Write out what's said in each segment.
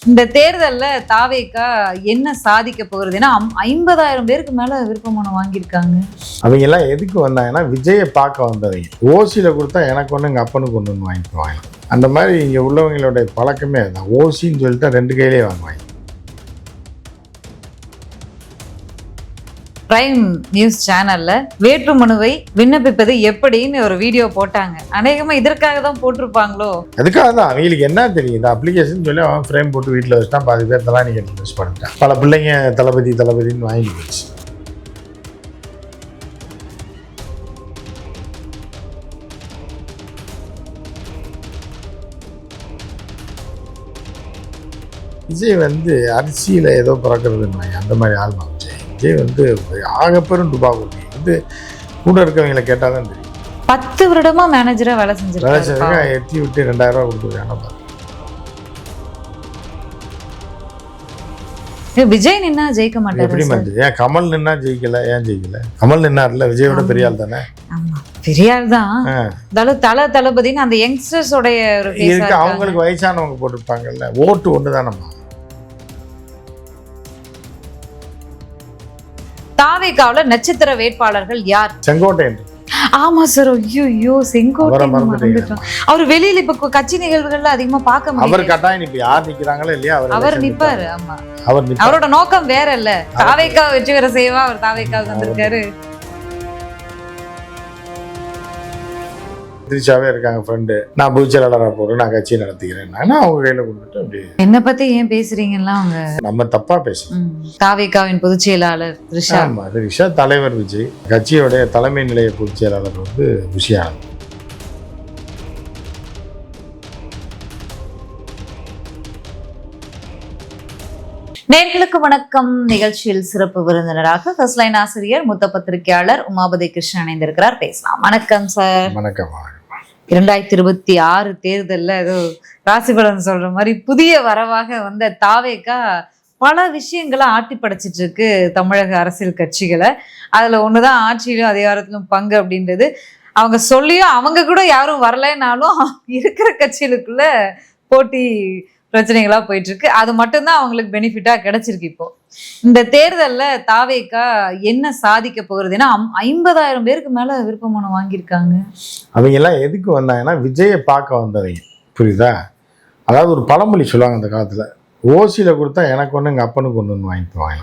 இந்த தேர்தல்ல தாவேகா என்ன சாதிக்க போகிறது? ஏன்னா 50,000 பேருக்கு மேல விருப்ப மனு வாங்கியிருக்காங்க. அவங்க எல்லாம் எதுக்கு வந்தாங்கன்னா விஜயை பார்க்க வந்தவங்க. ஓசியில கொடுத்தா எனக்கு ஒன்று எங்கள் அப்பனுக்கு ஒன்று வாங்கிக்குவாங்க. அந்த மாதிரி இங்கே உள்ளவங்களுடைய பழக்கமே அதுதான். ஓசின்னு சொல்லிட்டு 2 கையிலே வாங்குவாங்க. பிரைம் நியூஸ் சேனல்ல வேட்புமனுவை விண்ணப்பிப்பது எப்படின்னு ஒரு வீடியோ போட்டாங்க. அநேகமா இதற்காக தான் போட்டிருப்பாங்களோ. அதுக்காக தான் அவங்களுக்கு என்ன தெரியும், இந்த அப்ளிகேஷன் சொல்லி அவன் ஃப்ரேம் போட்டு வீட்டில் வச்சுட்டான். பாதி பேர் தலா நீங்கள் யூஸ் பண்ணிட்டான். பல பிள்ளைங்க தளபதினு வாங்கி போச்சு. விஜய் அரிசியில் ஏதோ பிறக்கிறதுன்னு அந்த மாதிரி ஆள் தான் விஜய். ஆகப்பெரும் டுபாக்கூட்டி கூட இருக்கவங்களை கேட்டால் தான் தெரியும். 10 வருடமா மேனேஜரா வேலை செஞ்சிருக்காங்க. எத்தி விட்டு 2,000 ரூபா கொடுத்துருக்காங்க. விஜய் நின்னா ஜெயிக்க மாட்டாரு. எப்படி மாட்டேது? ஏன் கமல் நின்னா ஜெயிக்கல? ஏன் ஜெயிக்கல? கமல் நின்னார்ல, விஜயோட பெரிய ஆள் தானே. பெரிய ஆள் தான். தளபதினு அந்த யங்ஸ்டர்ஸ் உடைய அவங்களுக்கு வயசானவங்க போட்டிருப்பாங்கல்ல. ஓட்டு ஒன்று தானம்மா. தாவேகாவுல நட்சத்திர வேட்பாளர்கள் யார்? செங்கோட்டையன். ஆமா சார். ஐயோ செங்கோட்டையன். அவர் வெளியில இப்ப கட்சி நிகழ்வுகள்ல அதிகமா பார்க்க முடியும். அவர் கட்டாயம் இப்ப யார் நிக்கிறாங்களோ இல்லையா அவர் நிப்பாரு. ஆமா, அவரோட நோக்கம் வேற இல்ல. தாவேகா வெற்றி பெற செய்வா அவர் தாவேகாவுக்கு வந்திருக்காரு. திருச்சாவே இருக்காங்க ஃப்ரெண்டு. நான் பொதுச்செயலாளராக போறேன், நான் கட்சியை நடத்திக்கிறேன். அவங்க கையில கொடுத்துட்டு அப்படி என்ன பத்தி ஏன் பேசுறீங்கன்னா அவங்க நம்ம தப்பா பேசுறோம். தாவேகாவின் பொதுச் செயலாளர் த்ரிஷா. ஆமா, த்ரிஷா தலைவர் விஜய், கட்சியோடைய தலைமை நிலைய பொதுச் செயலாளர் விஷயம். நேர்களுக்கு வணக்கம். நிகழ்ச்சியில் சிறப்பு விருந்தினராக ஃபர்ஸ்ட் லைன் ஆசிரியர், மூத்த பத்திரிகையாளர் உமாபதி கிருஷ்ணன் இணைந்திருக்கிறார். பேசலாம். வணக்கம் சார். வணக்கம். 2026 தேர்தல்ல ஏதோ ராசிபலன் சொல்ற மாதிரி புதிய வரவாக வந்த தாவேகா பல விஷயங்களை ஆட்டி படைச்சிட்டு இருக்கு தமிழக அரசியல் கட்சிகளை. அதுல ஒண்ணுதான் ஆட்சியிலும் அதிகாரத்திலும் பங்கு அப்படின்றது. அவங்க சொல்லியும் அவங்க கூட யாரும் வரலைன்னாலும் இருக்கிற கட்சிகளுக்குள்ள போட்டி பிரச்சனைகளா போயிட்டு இருக்கு. அது மட்டும்தான் அவங்களுக்கு பெனிஃபிட்டா கிடைச்சிருக்கு. இப்போ இந்த தேர்தல்ல தாவேகா என்ன சாதிக்க போகிறது? ஏன்னா 50,000 பேருக்கு மேல விருப்ப மனு வாங்கியிருக்காங்க. அவங்க எல்லாம் எதுக்கு வந்தாங்கன்னா விஜயை பார்க்க வந்தவங்க. புரியுதா? அதாவது ஒரு பழமொழி சொல்லுவாங்க அந்த காலத்துல, ஓசியில கொடுத்தா எனக்கு ஒண்ணு எங்க அப்பனுக்கு ஒண்ணு வாங்கிக்குவாங்க.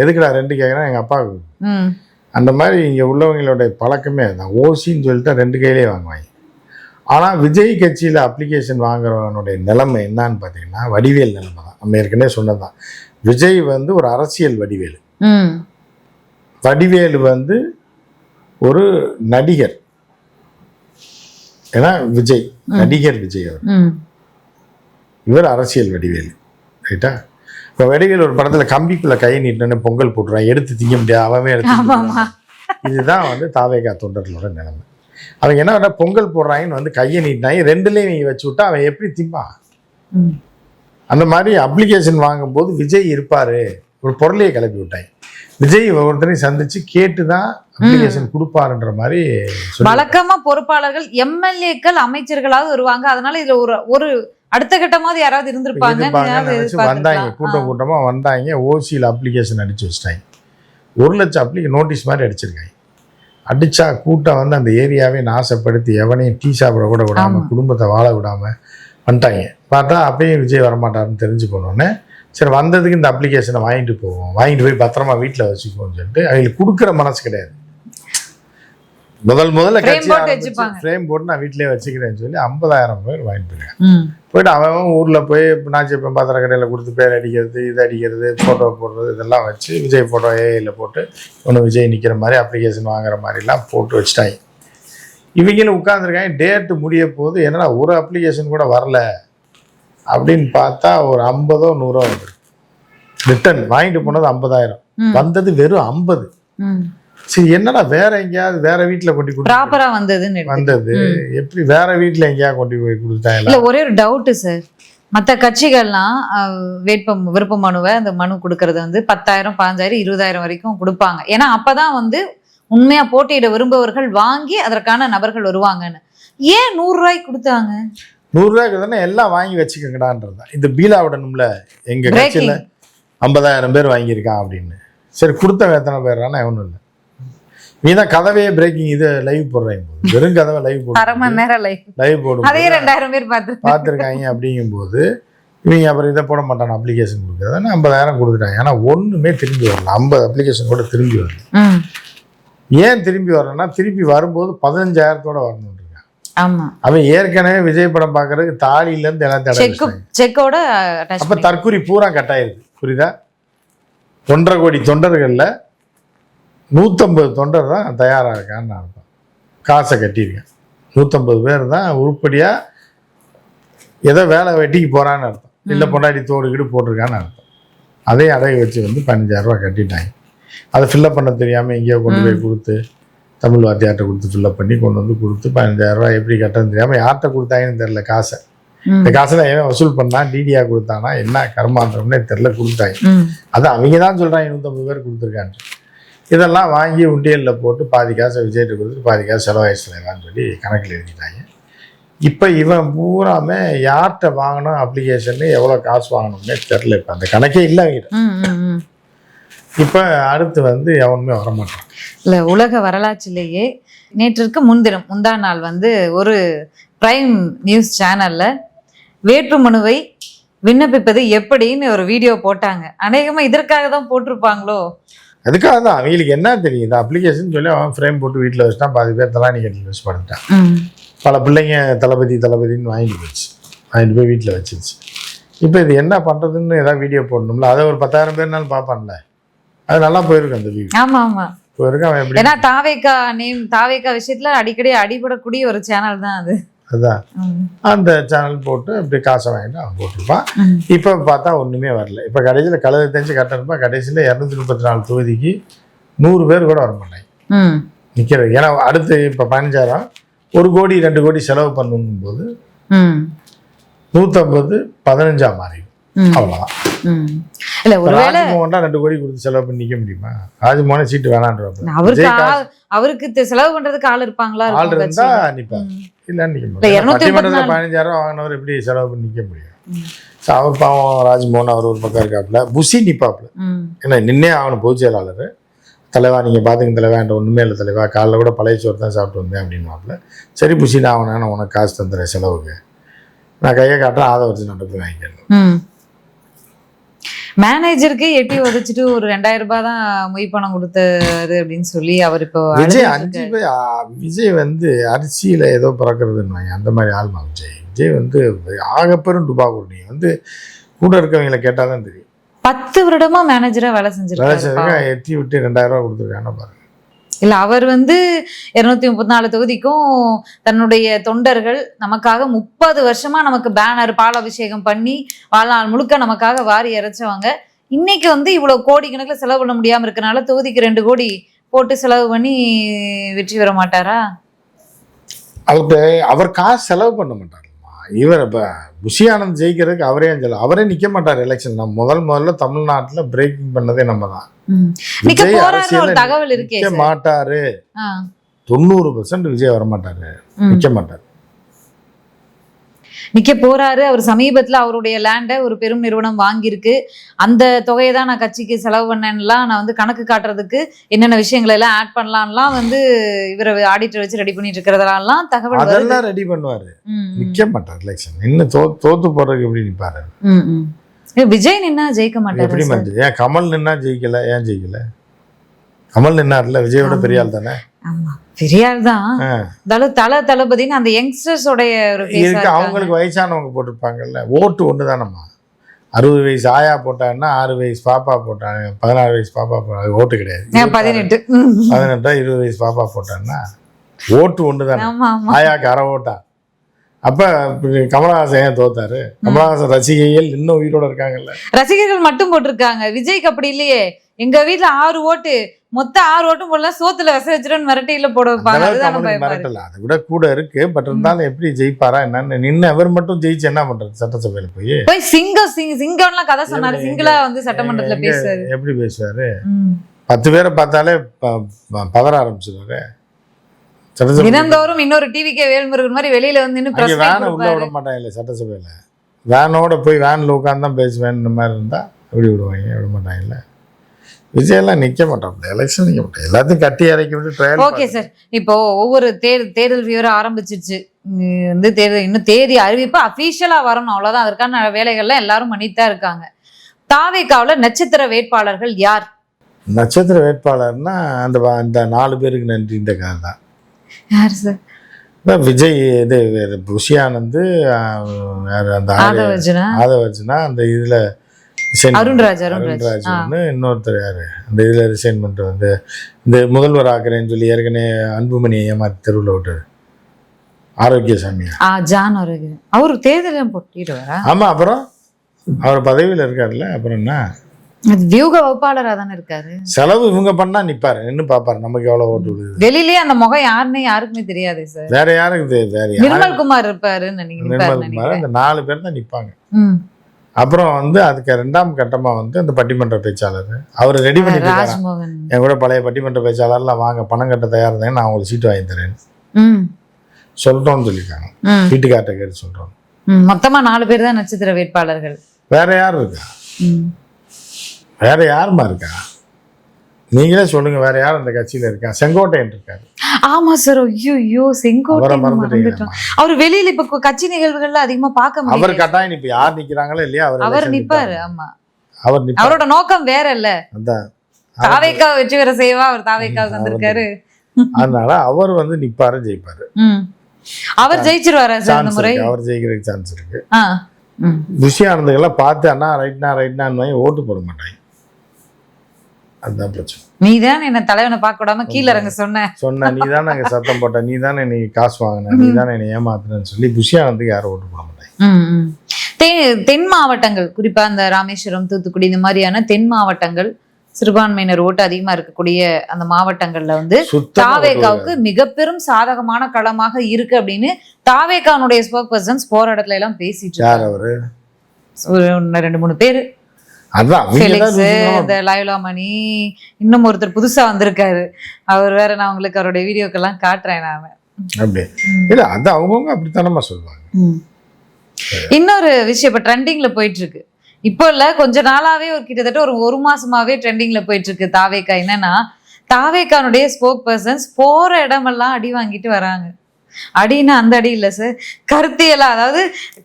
எதுக்குடா 2 கேட்கறேன், எங்க அப்பாவுக்கு. அந்த மாதிரி இங்க உள்ளவங்களுடைய பழக்கமே அதுதான். ஓசின்னு சொல்லிட்டு 2 கையிலே வாங்குவாங்க. ஆனால் விஜய் கட்சியில் அப்ளிகேஷன் வாங்குறவனுடைய நிலைமை என்னான்னு பார்த்தீங்கன்னா வடிவேல் நிலைமை தான். நம்ம ஏற்கனவே சொன்னதான். விஜய் ஒரு அரசியல் வடிவேலு. வடிவேலு ஒரு நடிகர். ஏன்னா விஜய் நடிகர், விஜய் இவர் அரசியல் வடிவேலு. ரைட்டா? இப்போ வடிவேல் ஒரு படத்தில் கம்பிக்குள்ள கை நீட்டினு பொங்கல் போட்டுறான், எடுத்து திங்க முடியாது, அவன் எடுத்து. இதுதான் தாவேகா தொண்டர்களோட நிலைமை. அவங்க என்ன பொங்கல் போடுறாங்கன்னு கையை நீட்டினாங்க, 2லேயும் நீங்க வச்சு விட்டா அவன் எப்படி திம்பான்? அந்த மாதிரி அப்ளிகேஷன் வாங்கும்போது விஜய் இருப்பாரு, ஒரு பொருளையை கிளப்பி விட்டாங்க. விஜய் ஒருத்தரையும் சந்திச்சு கேட்டுதான் அப்ளிகேஷன் கொடுப்பாருன்ற மாதிரி. வழக்கமா பொறுப்பாளர்கள், எம்எல்ஏக்கள், அமைச்சர்களாவது வருவாங்க. அதனால இதுல ஒரு அடுத்த கட்டமாவது யாராவது இருந்திருப்பாங்க. வந்தாங்க, கூட்டமா வந்தாங்க. ஓசியில் அப்ளிகேஷன் அடிச்சு வச்சிட்டாங்க. 1 லட்சம் நோட்டீஸ் மாதிரி அடிச்சிருக்காங்க. அடிச்சா கூட்டம் அந்த ஏரியாவே நாசப்படுத்தி எவனையும் டீ சாப்பிட கூட விடாம, குடும்பத்தை வாழ விடாம வந்துட்டாங்க. பார்த்தா அப்பயும் விஜய் வரமாட்டாருன்னு தெரிஞ்சு போனோடனே சரி வந்ததுக்கு இந்த அப்ளிகேஷனை வாங்கிட்டு போவோம், வாங்கிட்டு போய் பத்திரமா வீட்டில் வச்சுக்குவோம்னு சொல்லிட்டு அவங்களுக்கு கொடுக்குற மனசு கிடையாது. முதல்ல கட்சி ஃப்ரேம் போட்டு நான் வீட்டிலேயே வச்சுக்கிறேன்னு சொல்லி 50,000 பேர் வாங்கிட்டு போயிருக்கேன். போயிட்டு அவன் ஊரில் போய் நாச்சியப்பன் பாத்திர கடையில் கொடுத்து பேர் அடிக்கிறது, இது அடிக்கிறது, ஃபோட்டோ போடுறது, இதெல்லாம் வச்சு விஜய் ஃபோட்டோ ஏஐயில் போட்டு ஒன்று விஜய் நிற்கிற மாதிரி அப்ளிகேஷன் வாங்குற மாதிரிலாம் போட்டு வச்சுட்டாங்க. இவங்களும் உட்காந்துருக்காங்க. டேட்டு முடிய போது என்னடா ஒரு அப்ளிகேஷன் கூட வரல அப்படின்னு பார்த்தா ஒரு 50 or 100 வந்துருக்கு. ரிட்டர்ன் வாங்கிட்டு போனது 50,000, வந்தது வெறும் 50. சரி, என்னடா வேற எங்கேயாவது வேற வீட்டுல கொண்டு ப்ராப்பரா வந்தது எப்படி வேற வீட்டுல எங்கேயாவது கொண்டு போய் கொடுத்தாங்க? இல்ல, ஒரே ஒரு டவுட் சார். மற்ற கட்சிகள்லாம் விருப்ப மனுவை அந்த மனு கொடுக்கறது 10,000, 15,000, 20,000 வரைக்கும் கொடுப்பாங்க. ஏன்னா அப்பதான் உண்மையா போட்டியிட விரும்புபவர்கள் வாங்கி அதற்கான நபர்கள் வருவாங்கன்னு. ஏன் 100 ரூபாய்க்கு கொடுத்தாங்க? 100 தானே எல்லாம் வாங்கி வச்சுக்கங்கடான்றது தான். இந்த பீலா விடணும்ல, எங்கள் கட்சியில் 50,000 பேர் வாங்கியிருக்கான் அப்படின்னு. சரி, கொடுத்தவன் எத்தனை பேர்னா எவனும் இல்லை. நீ தான் கதவையே பிரேக்கிங் இது லைவ் போடுறாங்க போது, வெறும் கதவை லைவ் போடும் அதே 2000 பேர் பார்த்துருக்காங்க. அப்படிங்கும்போது இவங்க அப்புறம் இதை போட மாட்டாங்க, அப்ளிகேஷன் கொடுக்குறதுன்னு 50,000 கொடுத்துட்டாங்க. ஆனால் ஒன்றுமே திரும்பி வரல. 50 அப்ளிகேஷன் கூட திரும்பி வரல. ஏன் திரும்பி வரலன்னா, திருப்பி வரும்போது 15,000 வரணும். அவன் ஏற்கனவே விஜய் படம் பார்க்கறதுக்கு தாலியிலேருந்து எல்லாத்தையும் அப்போ தற்கூரி பூரா கட்டாயிருது. புரியுதா? 1.5 கோடி தொண்டர்களில் 150 தொண்டர் தான் தயாராக இருக்கான்னு அர்த்தம். காசை கட்டியிருக்கேன். 150 பேர் தான் உருப்படியாக ஏதோ வேலை வெட்டிக்கு போகிறான்னு அர்த்தம். இல்லை பொண்டாடி தோடு கீடு போட்டிருக்கான்னு அர்த்தம். அதே அடகு வச்சு 15,000 கட்டிட்டாங்க. அதை ஃபில்லப் பண்ண தெரியாமல் எங்கேயோ கொண்டு போய் கொடுத்து, தமிழ் வாத்தியார்ட்ட கொடுத்து ஃபில்லப் பண்ணி கொண்டு வந்து கொடுத்து 15,000 எப்படி கட்டணும் தெரியாமல் யார்கிட்ட கொடுத்தாங்கன்னு தெரில. காசை இந்த காசெல்லாம் ஏன் வசூல் பண்ணா, டிடியா கொடுத்தானா, என்ன கர்மான்றம்னே தெரில, கொடுத்தாங்க. அது அவங்க தான் சொல்கிறாங்க 150 பேர் கொடுத்துருக்காங்க. இதெல்லாம் வாங்கி உண்டியலில் போட்டு பாதி காசை விஜய்கிட்ட கொடுத்துட்டு பாதி காசு செலவாயிடுச்சுலான்னு சொல்லி கணக்கில் எழுதிட்டாங்க. இப்போ இவன் பூராமே யார்கிட்ட வாங்கணும், அப்ளிகேஷன் எவ்வளோ காசு வாங்கணும்னே தெரில. இப்போ அந்த கணக்கே இல்லை அவங்க. இப்போ அடுத்து எவனுமே வரமாட்டான். இல்லை, உலக வரலாற்றிலேயே நேற்றிற்கு முந்தா நாள் ஒரு பிரைம் நியூஸ் சேனல்ல வேட்புமனுவை விண்ணப்பிப்பது எப்படின்னு ஒரு வீடியோ போட்டாங்க. அநேகமா இதற்காக தான் போட்டிருப்பாங்களோ. அதுக்காக தான். அவங்களுக்கு என்ன தெரியும், இந்த அப்ளிகேஷன் சொல்லி அவன் ஃப்ரேம் போட்டு வீட்டில் வச்சுட்டான். பாதி பேர் தலானி கட்டி யூஸ் பண்ணிட்டான். பல பிள்ளைங்க தளபதின்னு வாங்கிட்டு போய் வீட்டில் வச்சிருச்சு. இப்போ இது என்ன பண்ணுறதுன்னு ஏதாவது வீடியோ போடணும்ல. அதை ஒரு 10,000 பேர்னாலும் பார்ப்பான்ல. அது நல்லா போயிருக்கு அந்த வீடியோ. ஆமா போயிருக்கு. அவன் எப்படி, ஏன்னா தாவேக்கா விஷயத்துல அடிக்கடி அடிபடக்கூடிய ஒரு சேனல் தான் அது. அதான் அந்த சேனல் போட்டு அப்படி காசை வாங்கிட்டு அவன் போட்டிருப்பான். இப்போ பார்த்தா ஒன்றுமே வரல. இப்போ கடைசியில் கலவை தெரிஞ்சு கட்டணுப்பா. கடைசியில் 234 தொகுதிக்கு 100 பேர் கூட வரமாட்டாங்க நிற்கிறது. ஏன்னா அடுத்து இப்போ 15,000 1 கோடி 2 கோடி செலவு பண்ணும் போது 150 15 மாறிடும். அவ்வளோதான். ராஜ்மோகன் 2 கோடி கொடுத்து செலவு பண்ணி நிற்க முடியுமா? ராஜ்மோகன் சீட்டு வேணான்ற அவருக்கு செலவு பண்றதுக்கு ஆள் இருப்பாங்களா? ஆள் இருந்தா நிற்பாங்க, இல்லைன்னு நிற்க முடியும். பட்டிமன்றத்தில் 15,000 வாங்கினவர் எப்படி செலவு பண்ணி நிற்க முடியும்? அவர் பாவம் ராஜ்மோகன் அவர் ஒரு பக்கம் இருக்காப்புல, புஷி நிற்பாப்புல. ஏன்னா நின்னே அவனு பொதுச் செயலாளர். தலைவா நீங்கள் பார்த்துங்க தலைவா, என்ற ஒன்றுமே இல்லை தலைவா, காலைல கூட பழைய சோறு தான் சாப்பிட்டு வந்தேன் அப்படின்வாப்புல. சரி புஷி, நான் அவனை உனக்கு காசு தந்துடுறேன் செலவுக்கு, நான் கையை காட்டுறேன், அதை வச்சு நான் போய் வாங்கிக்கிறேன். மேனேஜருக்கு எட்டி உதச்சிட்டு ஒரு 2,000 ரூபாய் தான் மொய் பணம் கொடுத்தாரு அப்படின்னு சொல்லி அவர் இப்போ விஜய் 5 பேர். விஜய் அரிசியில ஏதோ பிறக்கிறதுன்னு அந்த மாதிரி ஆள்மா விஜய். விஜய் ஆகப்பெரும் டுபாக்கூர். கூட இருக்கவங்களை கேட்டாதான் தெரியும். 10 வருடமா மேனேஜரா வேலை செஞ்சிருக்காங்க. எத்தி விட்டு 2,000 ரூபாய் கொடுத்துருக்காங்க பாருங்க. இல்ல, அவர் 234 தொகுதிக்கும் தன்னுடைய தொண்டர்கள் நமக்காக 30 வருஷமா நமக்கு பேனர் பாலாபிஷேகம் பண்ணி வாழ்நாள் முழுக்க நமக்காக வாரி இறைச்சவங்க. இன்னைக்கு இவ்வளவு கோடி கணக்குல செலவு பண்ண முடியாம இருக்கனால தொகுதிக்கு 2 கோடி போட்டு செலவு பண்ணி வெற்றி பெற மாட்டாரா? அவர் காசு செலவு பண்ண மாட்டார். இவர் இப்போ புஷி ஆனந்த் ஜெயிக்கிறதுக்கு அவரே நிற்க மாட்டார் எலெக்ஷன். நம்ம முதல்ல தமிழ்நாட்டில் பிரேக்கிங் பண்ணதே நம்ம தான். விஜய் அரசியல் நிற்க மாட்டாரு. 90% விஜய் வரமாட்டாரு, நிற்க மாட்டாரு. நிக்க போறாரு. அவர் சமீபத்துல அவருடைய லேண்டை ஒரு பெரும் நிறுவனம் வாங்கியிருக்கு. அந்த தொகையை தான் நான் கட்சிக்கு செலவு பண்ணேன்லாம் நான் கணக்கு காட்டுறதுக்கு என்னென்ன விஷயங்களை எல்லாம் ஆட் பண்ணலாம்லாம் இவரை ஆடிட்டர் வச்சு ரெடி பண்ணிட்டு இருக்கிறதெல்லாம் தகவல் அதெல்லாம் ரெடி பண்ணுவாரு. நிக்க மாட்டார் எலெக்ஷன். இன்னும் தோத்து போறதுக்கு எப்படி நிப்பாரு? விஜய் நின்னா ஜெயிக்க மாட்டாரு. எப்படி மாட்டேன்? ஏன் கமல் நின்னா ஜெயிக்கல? ஏன் ஜெயிக்கல? கமல் நின்னார்ல, விஜயோட பெரிய ஆள் தானே. ஆமா, பெரிய ஆள் தான். தளபதினு அந்த யங்ஸ்டர்ஸோடைய அவங்களுக்கு வயசானவங்க போட்டிருப்பாங்கல்ல. ஓட்டு ஒண்ணுதானம்மா. 60 வயசு ஆயா போட்டாங்கன்னா 6 வயசு பாப்பா போட்டாங்க, 16 வயசு பாப்பா போட்டாங்க, ஓட்டு கிடையாது. 18 20 வயசு பாப்பா போட்டாங்கன்னா ஓட்டு ஒண்ணுதானே. ஆயாக்கு அரை ஓட்டா. அப்ப கமலஹாசன் ஏன் தோத்தாரு? கமலஹாசன் ரசிகைகள் இன்னும் உயிரோட இருக்காங்கல்ல. ரசிகர்கள் மட்டும் போட்டிருக்காங்க. விஜய்க்கு அப்படி இல்லையே. எங்க வீட்டுல 6 ஓட்டு, மொத்தம் 6 ஓட்டும் போடலாம், சோத்துல விச வச்சிருன்னு மிரட்டையில போட வைப்பாங்க. மிரட்டல அது கூட கூட இருக்கு. பட் இருந்தாலும் எப்படி ஜெயிப்பாரா என்னன்னு நின்று அவர் மட்டும் ஜெயிச்சு என்ன பண்றது? சட்டசபையில போய் சிங்கம்லாம் கதை சொன்னாரு. சிங்களா சட்டமன்றத்துல பேசுவாரு. எப்படி பேசுவாரு? 10 பேரை பார்த்தாலே பதற ஆரம்பிச்சிருவாரு. சட்டசபை தினந்தோறும் இன்னொரு டிவிக்கே வேல்முருகன் மாதிரி வெளியில வந்து நின்னு அங்கே press meet வேனை உள்ளே விட மாட்டாங்க இல்லை சட்டசபையில். வேனோட போய் வேனில் உட்காந்து தான் பேசுவேன் இந்த மாதிரி இருந்தால் அப்படி விடுவாங்க, விட மாட்டாங்கல்ல. விஜயெல்லாம் நிற்க மாட்டோம், எலெக்ஷன் நிற்க மாட்டோம், எல்லாத்தையும் கட்டி இறக்கி விட்டு ட்ரையல். ஓகே சார், இப்போ ஒவ்வொரு தேர்தல் விவரம் ஆரம்பிச்சிருச்சு. வந்து தேர்தல் இன்னும் தேதி அறிவிப்பு அஃபீஷியலா வரணும், அவ்வளவுதான். அதற்கான வேலைகள்லாம் எல்லாரும் பண்ணித்தான் இருக்காங்க. தாவேகாவுல நட்சத்திர வேட்பாளர்கள் யார்? நட்சத்திர வேட்பாளர்னா அந்த அந்த 4 பேருக்கு நன்றி இந்த கார் தான். யார் சார்? விஜய் இது புஷி ஆனந்த், அந்த ஆதவர்ஜனா, அந்த இதுல அருண்ராஜ் ஒன்று, இன்னொருத்தர் யாரு அந்த இதுல ரிசைன் பண்ணிட்டு வந்து இந்த முதல்வர் ஆக்குறேன்னு சொல்லி ஏற்கனவே அன்புமணி ஏமாத்தி தெருவில் விட்டாரு, ஆரோக்கியசாமியா. ஜான் ஆரோக்கியம். அவரு தேர்தல் போட்டிடுவாரா? ஆமா, அப்புறம் அவர் பதவியில் இருக்காருல்ல, அப்புறம் என்ன வியூக வகுப்பாளரா தானே இருக்காரு. செலவு இவங்க பண்ணா நிப்பாரு, நின்று பாப்பாரு நமக்கு எவ்வளவு ஓட்டு விடுது. வெளியிலேயே அந்த முகம் யாருன்னு யாருக்குமே தெரியாது சார். வேற யாருக்கு வேற நிர்மல் குமார் இருப்பாருன்னு நினைக்கிறேன். நிர்மல் குமார், அந்த 4 பேர் தான் நிப்பாங்க. அப்புறம் வந்து அதுக்கு 2ஆம் கட்டமா வந்து அந்த பட்டிமன்ற பேச்சாளர் அவர் ரெடி பண்ணிட்டு ராஜ்மோகன், என் கூட பழைய பட்டிமன்ற பேச்சாளர்லாம் வாங்க பணம் கட்ட தயார் இருந்தேன், நான் உங்களுக்கு சீட்டு வாங்கி தரேன் சொல்லிட்டோம்னு சொல்லியிருக்காங்க. வீட்டுக்கார்ட்ட கேட்டு சொல்றோம். மொத்தமா 4 பேர் தான் நட்சத்திர வேட்பாளர்கள். வேற யார் இருக்கா? வேற யாருமா இருக்கா? நீங்களே சொல்லுங்க, வேற யார் அந்த கட்சியில இருக்கா? செங்கோட்டையன் இருக்காரு. ஆமா சார். ஐயோ, செங்கோட்டையன் அவர் வெளியில இப்ப கட்சி நிகழ்வுகள்ல அதிகமா பார்க்க முடியல. அவர் கட்டாயம் இப்ப யார் நிக்கிறாங்களோ இல்லையா அவர் நிப்பாரு. ஆமா, அவர் நிப்பாரு. அவரோட நோக்கம் வேற இல்ல. அதான் தாவேகா வெற்றி பெற செய்வா அவர் தாவேகாவுக்கு வந்திருக்காரு. அதனால அவர் வந்து நிப்பாரு, ஜெயிப்பாரு. அவர் ஜெயிச்சிருவாரா சார் இந்த முறை? அவர் ஜெயிக்கிறதுக்கு சான்ஸ் இருக்கு. புஷி ஆனந்தெல்லாம் பார்த்து அண்ணா ரைட்னா ஓட்டு போட மாட்டாங்க. அதுதான் பிரச்சனை. நீதான் என்ன தலைவனை பார்க்க விடாம கீழே இறங்க சொன்ன நீதான் அங்க சத்தம் போட்ட, நீதானே நீ காசு வாங்கின, நீதானே என்னை ஏமாத்துறன்னு சொல்லி புஷி ஆனந்துக்கு யாரும் ஓட்டு போட மாட்டாங்க. தென் மாவட்டங்கள், குறிப்பா இந்த ராமேஸ்வரம், தூத்துக்குடி, இந்த மாதிரியான தென் மாவட்டங்கள், சிறுபான்மையினர் ஓட்டு அதிகமா இருக்கக்கூடிய அந்த மாவட்டங்கள்ல வந்து தாவேகாவுக்கு மிக பெரும் சாதகமான களமாக இருக்கு அப்படின்னு தாவேகானுடைய ஸ்போக் பர்சன்ஸ் போற இடத்துல எல்லாம் பேசிட்டு யார் அவரு? ஒரு 2-3 பேரு. இந்த லைலாமணி, இன்னும் ஒருத்தர் புதுசா வந்திருக்காரு, அவர் வேற. நான் உங்களுக்கு அவருடைய வீடியோக்கெல்லாம் காட்டுறேன் நாம. அப்படி இல்ல, அது அவங்கவுங்க அப்படித்தானமா சொல்லுவாங்க. இன்னொரு விஷயம் இப்ப ட்ரெண்டிங்ல போயிட்டு இருக்கு. இப்போ இல்ல, கொஞ்ச நாளாவே கிட்டத்தட்ட ஒரு மாசமாவே ட்ரெண்டிங்ல போயிட்டு இருக்கு தாவேகா. என்னன்னா, தாவேகானுடைய ஸ்போக் பர்சன்ஸ் போற இடமெல்லாம் அடி வாங்கிட்டு வராங்க. அடின்னா அந்த அடி இல்ல சார், கருத்தியலா. அதாவது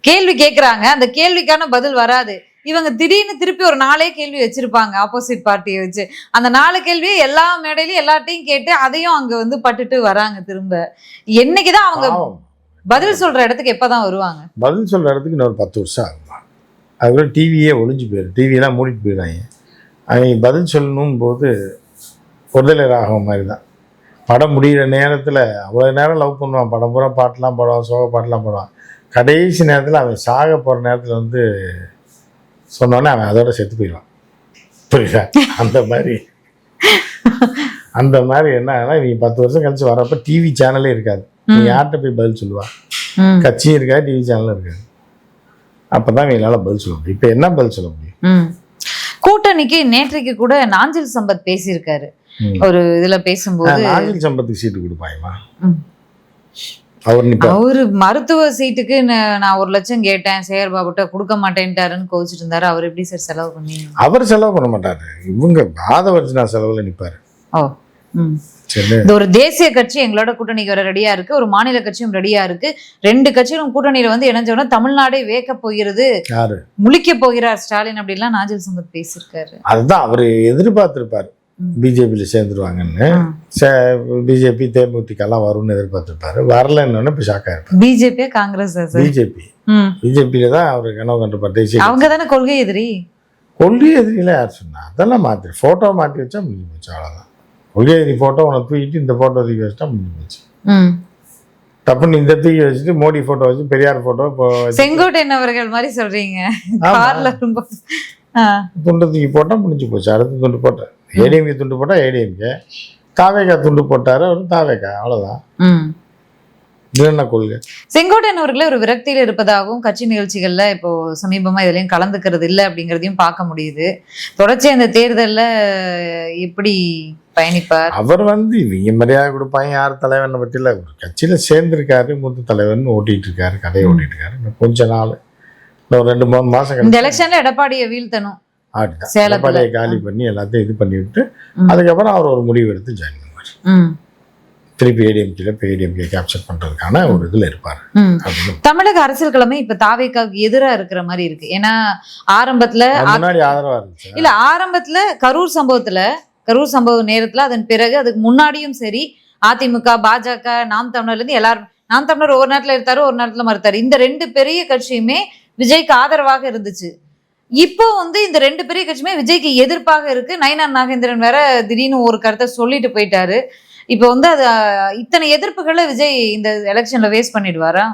கேள்வி கேட்கறாங்க, அந்த கேள்விக்கான பதில் வராது. இவங்க திடீர்னு திருப்பி ஒரு 4 கேள்வி வச்சிருப்பாங்க ஆப்போசிட் பார்ட்டியை வச்சு. அந்த 4 கேள்வியை எல்லா மேடையிலயும் எல்லாத்தையும் கேட்டு அதையும் அங்க வந்து பட்டுட்டு வராங்க. திரும்ப என்னைக்குதான் அவங்க பதில் சொல்ற இடத்துக்கு எப்பதான் வருவாங்க? பதில் சொல்ற இடத்துக்கு இன்னொரு 10 வருஷம் ஆகுமா? அதுக்குள்ள டிவியே ஒளிஞ்சு போயிடும், டிவியெல்லாம் மூடிட்டு போயிடுறாங்க. அவங்க பதில் சொல்லணும் போது பொருளை ராகம் மாதிரி தான். படம் முடிகிற நேரத்தில் அவ்வளோ நேரம் லவ் பண்ணுவான், படம் பூரா பாட்டெலாம் பாடுவான், சோக பாட்டெலாம் பாடுவான். கடைசி நேரத்தில் அவன் சாக போகிற நேரத்தில் வந்து சொன்னோன்னே அவன் அதோட செத்து போயிடுவான். புரியுதா? அந்த மாதிரி என்ன நீ 10 வருஷம் கழிச்சு வரப்ப டிவி சேனலே இருக்காது. நீ யார்கிட்ட போய் பதில் சொல்லுவா? கட்சியும் இருக்காது, டிவி சேனலும் இருக்காது. அப்பதான் இவங்களால பதில் சொல்ல முடியும். இப்ப என்ன பதில் சொல்ல முடியும்? கூட்டணிக்கு நேற்றைக்கு கூட நாஞ்சில் சம்பத் பேசியிருக்காரு ஒரு இதுல பேசும்போது. நாஞ்சில் சம்பத்துக்கு சீட்டு கொடுப்பாயமா? அவரு மருத்துவ சீட்டுக்கு நான் 1 லட்சம் கேட்டேன், சேகர் பாபுட்ட கொடுக்க மாட்டேன்ட்டாருன்னு கோவிச்சிட்டு இருந்தாரு. அவர் எப்படி சார் செலவு பண்ணி? அவர் செலவு பண்ண மாட்டாரு, இவங்க ஆதவர்ஜனா செலவுல நிப்பாரு. இந்த ஒரு தேசிய கட்சி எங்களோட கூட்டணிக்கு வர ரெடியா இருக்கு, ஒரு மாநில கட்சியும் ரெடியா இருக்கு. 2 கட்சியும் கூட்டணியில வந்து இணைஞ்சோன்னா தமிழ்நாடே வேக்க போகிறது, முழிக்க போகிறார் ஸ்டாலின் அப்படின்லாம் நாஞ்சில் சம்பத் பேசியிருக்காரு. அதுதான் அவரு எதிர்பார்த்திருப்பாரு, பிஜேபியில சேர்ந்துருவாங்கன்னு. பிஜேபி தேமுதிக எல்லாம் வரும்னு எதிர்பார்த்திருப்பாரு. வரலன்னு இப்ப ஷாக்கா இருப்பாரு. பிஜேபியா காங்கிரஸ்? பிஜேபியில தான் அவரு கனவு கண்டிருப்பார். தேசிய அவங்க தானே கொள்கை எதிரி. கொள்கை எதிரில யார் சொன்னா? அதெல்லாம் மாத்தி போட்டோ மாத்தி வச்சா முடிஞ்சு போச்சு, அவ்வளவுதான். கொள்கை எதிரி போட்டோ உனக்கு தூக்கிட்டு இந்த போட்டோ தூக்கி வச்சுட்டா முடிஞ்சு போச்சு. தப்புன்னு இந்த தூக்கி வச்சுட்டு மோடி போட்டோ வச்சு பெரியார் போட்டோ செங்கோட்டையன் அவர்கள் மாதிரி சொல்றீங்க. துண்டு தூக்கி போட்டா முடிஞ்சு போச்சு. அடுத்து துண்டு போட்ட ஏடிஎம்கே துண்டு போட்டா ஏடிஎம்கே, தாவேகா துண்டு போட்டாரு அவரு தாவேகா, அவ்வளவுதான். இது என்ன கொள்கை? செங்கோட்டையன் அவர்களே ஒரு விரக்தியில இருப்பதாகவும் கட்சி நிகழ்ச்சிகள்ல இப்போ சமீபமா இதுலயும் கலந்துக்கிறது இல்லை அப்படிங்கிறதையும் பார்க்க முடியுது. தொடர்ச்சி அந்த தேர்தல்ல எப்படி பயணிப்பார்? அவர் இவங்க மரியாதை கொடுப்பாங்க, யார் தலைவர்னு பத்தி இல்ல. ஒரு கட்சியில சேர்ந்திருக்காரு, மூத்த தலைவர்னு ஓட்டிட்டு இருக்காரு, கதையை ஓட்டிட்டு இருக்காரு. இன்னும் கொஞ்ச நாள், இன்னும் 2-3 மாசம் இந்த எலெக்ஷன்ல எடப்பாடியை வீழ்த்தணும், எடப்பாடியை காலி பண்ணி எல்லாத்தையும் இது பண்ணி விட்டு அதுக்கப்புறம் அவர் ஒரு முடிவு எடுத்து ஜாயின் பண்ணுவார். திருப்பி ஏடிஎம்கே கேப்சர் பண்றதுக்கான ஒரு இதுல இருப்பாரு. தமிழக அரசியல் கிழமை இப்ப தாவேக்காவுக்கு எதிரா இருக்கிற மாதிரி இருக்கு. ஏன்னா ஆரம்பத்துல முன்னாடி ஆதரவா இருந்துச்சு. இல்ல, ஆரம்பத்துல கரூர் சம்பவ நேரத்துல, அதன் பிறகு அதுக்கு முன்னாடியும் சரி, அதிமுக, பாஜக, நாம் தமிழர்ல இருந்து எல்லாரும், நாம் தமிழர் ஒரு நேரத்துல எடுத்தாரு, ஒரு நேரத்துல மறுத்தாரு. இந்த 2 பெரிய கட்சியுமே விஜய்க்கு ஆதரவாக இருந்துச்சு. இப்போ இந்த 2 பெரிய கட்சியுமே விஜய்க்கு எதிர்ப்பாக இருக்கு. நயினார் நாகேந்திரன் வேற திடீர்னு ஒரு கருத்தை சொல்லிட்டு போயிட்டாரு. இப்போ அது இத்தனை எதிர்ப்புகளை விஜய் இந்த எலெக்ஷன்ல வேஸ்ட் பண்ணிடுவாரா?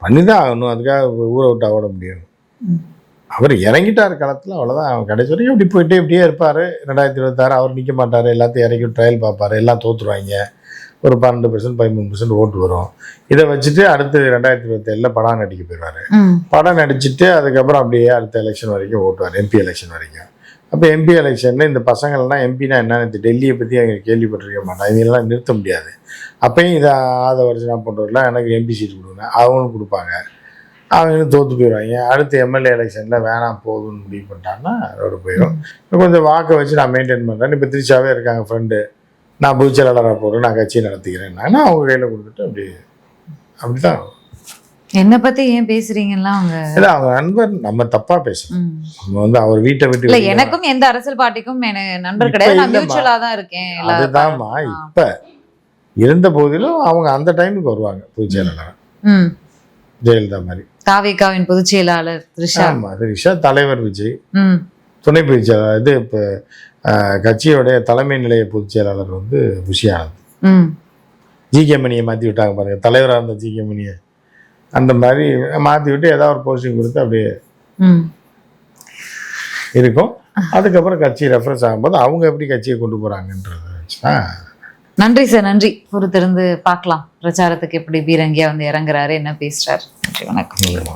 பண்ணிதான் ஆகணும். அதுக்காக ஊரை விட்டு ஆட முடியும். அவர் இறங்கிட்டார் களத்தில், அவ்வளோதான். அவர் கடைசி வரைக்கும் இப்படி போயிட்டு இப்படியே இருப்பார். 2026 அவர் நிற்க மாட்டார், எல்லாத்தையும் இறக்கி ட்ரையல் பார்ப்பார், எல்லாம் தோற்றுருவாங்க. ஒரு 12% 13% ஓட்டு வரும். இதை வச்சுட்டு அடுத்து 2027 படம் நடிக்க போயிடுவார். படம் நடிச்சுட்டு அதுக்கப்புறம் அப்படியே அடுத்த எலெக்ஷன் வரைக்கும் ஓட்டுவார், எம்பி எலெக்ஷன் வரைக்கும். அப்போ எம்பி எலெக்ஷனில் இந்த பசங்கள்லாம் எம்பினா என்னன்னு டெல்லியை பற்றி அவங்க கேள்விப்பட்டிருக்க மாட்டாங்க, இவங்கெல்லாம் நிறுத்த முடியாது. அப்பயும் இதை ஆதவர்ஜனா போன்றவர்களாம் எனக்கு எம்பி சீட் கொடுங்க, அவங்களும் கொடுப்பாங்க, அவங்களும் தோற்று போயிடுவாங்க. அடுத்து எம்எல்ஏ எலெக்ஷனில் வேணாம் போதும்னு முடிவு பண்ணிட்டாங்கன்னா அதோட போயிடும். கொஞ்சம் வாக்கை வச்சு நான் மெயின்டைன் பண்ணுறேன். இப்போ திருச்சாவே இருக்காங்க ஃப்ரெண்டு, நான் பொதுச்செயலாளராக போகிறேன், நான் கட்சியை நடத்திக்கிறேன், அவங்க கையில் கொடுத்துட்டு அப்படிதான். என்ன பத்தி ஏன் பேசுறீங்கன்னா அவங்க நண்பர், நம்ம தப்பா பேசுறோம். நம்ம அவர் வீட்டை விட்டு இல்ல, எனக்கும் எந்த அரசியல் பார்ட்டிக்கும் நண்பர் கிடையாது, நான் மியூச்சுவலா தான் இருக்கேன். அதுதான்மா. இப்ப இருந்த போதிலும் அவங்க அந்த டைமுக்கு வருவாங்க பொதுச் செயலாளர். ஜெயலலிதா மாதிரி தாவேகாவின் பொதுச் செயலாளர் த்ரிஷா, தலைவர் விஜய், துணை பொதுச் செயலாளர் இது இப்ப கட்சியோடைய தலைமை நிலைய பொதுச் செயலாளர் புஷியானது. ஜி.கே. மணியை மாத்தி விட்டாங்க பாருங்க, தலைவராக இருந்த ஜி.கே. மணியை அந்த மாதிரி மாற்றி விட்டு ஏதாவது ஒரு போஸ்டிங் கொடுத்து அப்படியே இருக்கும். அதுக்கப்புறம் கட்சி ரெஃபரன்ஸ் ஆகும்போது அவங்க எப்படி கட்சியை கொண்டு போகிறாங்கன்றத வச்சுதான். நன்றி சார், நன்றி. பொறுத்திருந்து பார்க்கலாம் பிரச்சாரத்துக்கு எப்படி பீரங்கியா இறங்குறாரு, என்ன பேசுறாரு. நன்றி, வணக்கம்.